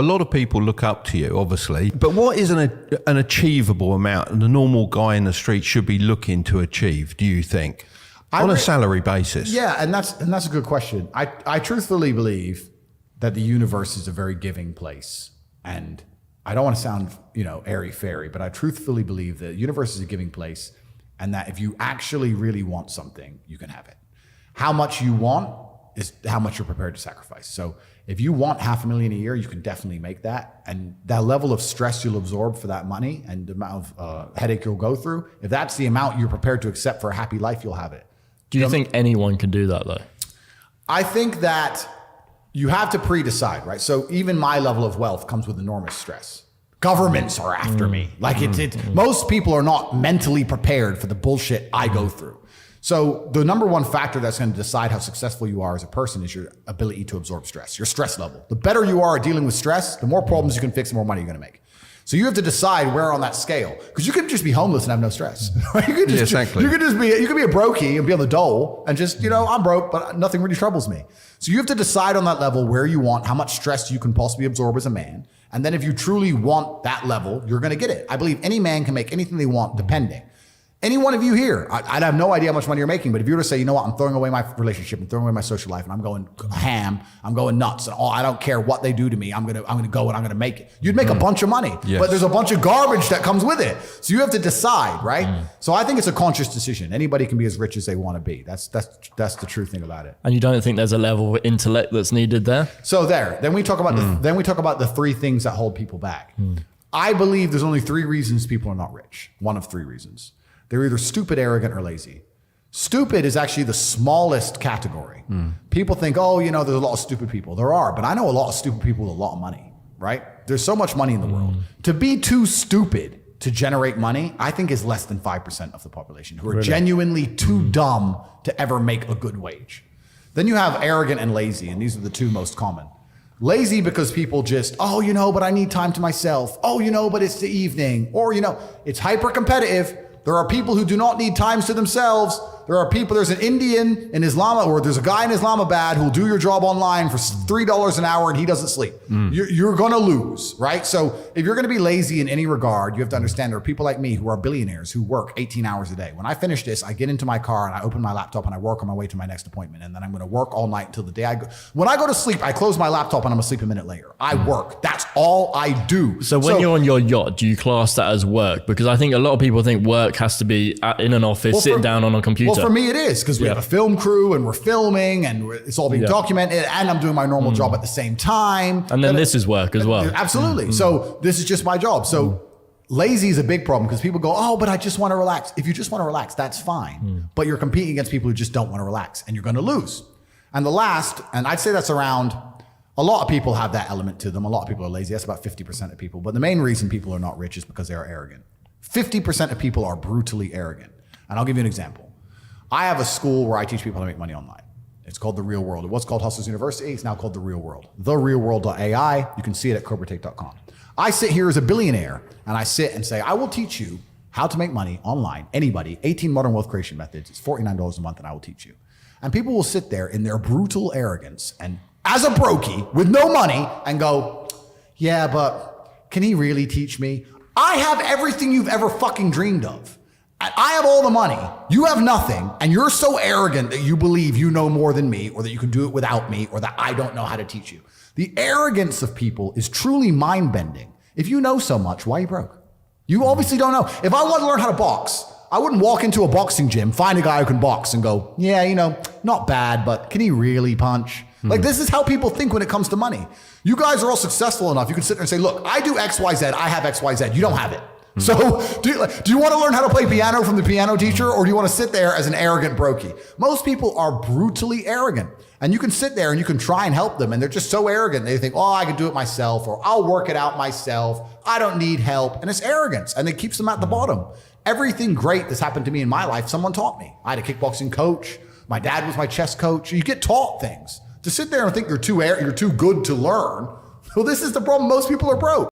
A lot of people look up to you, obviously, but what is an achievable amount the normal guy in the street should be looking to achieve, do you think, on a salary basis? Yeah, and that's a good question. I truthfully believe that the universe is a very giving place. And I don't want to sound, airy-fairy, but I truthfully believe that the universe is a giving place and that if you actually really want something, you can have it. How much you want is how much you're prepared to sacrifice. So if you want $500,000 a year, you can definitely make that. And that level of stress you'll absorb for that money and the amount of headache you'll go through, if that's the amount you're prepared to accept for a happy life, you'll have it. Do you think anyone can do that though? I think that you have to pre-decide, right? So even my level of wealth comes with enormous stress. Governments are after me. Like most people are not mentally prepared for the bullshit I go through. So the number one factor that's going to decide how successful you are as a person is your ability to absorb stress, your stress level. The better you are at dealing with stress, the more problems you can fix, the more money you're going to make. So you have to decide where on that scale, because you could just be homeless and have no stress. Right? You could just, exactly. You could be a brokey and be on the dole and just, I'm broke, but nothing really troubles me. So you have to decide on that level where you want, how much stress you can possibly absorb as a man. And then if you truly want that level, you're going to get it. I believe any man can make anything they want depending. Any one of you here, I'd have no idea how much money you're making, but if you were to say, you know what, I'm throwing away my relationship, I'm throwing away my social life, and I'm going ham, I'm going nuts, and I don't care what they do to me, I'm gonna go and I'm gonna make it. You'd make a bunch of money, but there's a bunch of garbage that comes with it. So you have to decide, right? So I think it's a conscious decision. Anybody can be as rich as they want to be. That's the true thing about it. And you don't think there's a level of intellect that's needed there? So then we talk about the three things that hold people back. I believe there's only three reasons people are not rich. One of three reasons. They're either stupid, arrogant, or lazy. Stupid is actually the smallest category. People think, there's a lot of stupid people. There are, but I know a lot of stupid people with a lot of money, right? There's so much money in the world. To be too stupid to generate money, I think is less than 5% of the population who are genuinely too dumb to ever make a good wage. Then you have arrogant and lazy, and these are the two most common. Lazy because people just, but I need time to myself. But it's the evening. Or, it's hyper competitive. There are people who do not need times to themselves. There's an Indian in Islam, or there's a guy in Islamabad who'll do your job online for $3 an hour and he doesn't sleep. You're going to lose, right? So if you're going to be lazy in any regard, you have to understand there are people like me who are billionaires who work 18 hours a day. When I finish this, I get into my car and I open my laptop and I work on my way to my next appointment. And then I'm going to work all night until the day I go. When I go to sleep, I close my laptop and I'm asleep a minute later. I work. That's all I do. So when you're on your yacht, do you class that as work? Because I think a lot of people think work has to be in an office, sitting down on a computer. Well, for me, it is because we have a film crew and we're filming and it's all being documented and I'm doing my normal job at the same time. And then this is work as well. Absolutely. So this is just my job. So lazy is a big problem because people go, but I just want to relax. If you just want to relax, that's fine. But you're competing against people who just don't want to relax and you're going to lose. And the last, and I'd say that's around, a lot of people have that element to them. A lot of people are lazy. That's about 50% of people. But the main reason people are not rich is because they are arrogant. 50% of people are brutally arrogant. And I'll give you an example. I have a school where I teach people how to make money online. It's called The Real World. It was called Hustlers University. It's now called The Real World. TheRealWorld.ai. You can see it at CobraTake.com. I sit here as a billionaire and I sit and say, I will teach you how to make money online. Anybody, 18 modern wealth creation methods. It's $49 a month and I will teach you. And people will sit there in their brutal arrogance and as a brokey with no money and go, yeah, but can he really teach me? I have everything you've ever fucking dreamed of. I have all the money, you have nothing, and you're so arrogant that you believe you know more than me, or that you can do it without me, or that I don't know how to teach you. The arrogance of people is truly mind-bending. If you know so much, why are you broke? You obviously don't know. If I want to learn how to box, I wouldn't walk into a boxing gym, find a guy who can box and go, not bad, but can he really punch? Like, this is how people think when it comes to money. You guys are all successful enough. You can sit there and say, look, I do X, Y, Z. I have X, Y, Z. You don't have it. So do you want to learn how to play piano from the piano teacher, or do you want to sit there as an arrogant brokey? Most people are brutally arrogant, and you can sit there and you can try and help them, and they're just so arrogant. They think, I can do it myself, or I'll work it out myself. I don't need help. And it's arrogance, and it keeps them at the bottom. Everything great that's happened to me in my life, someone taught me. I had a kickboxing coach. My dad was my chess coach. You get taught things. To sit there and think you're too good to learn, well, this is the problem. Most people are broke.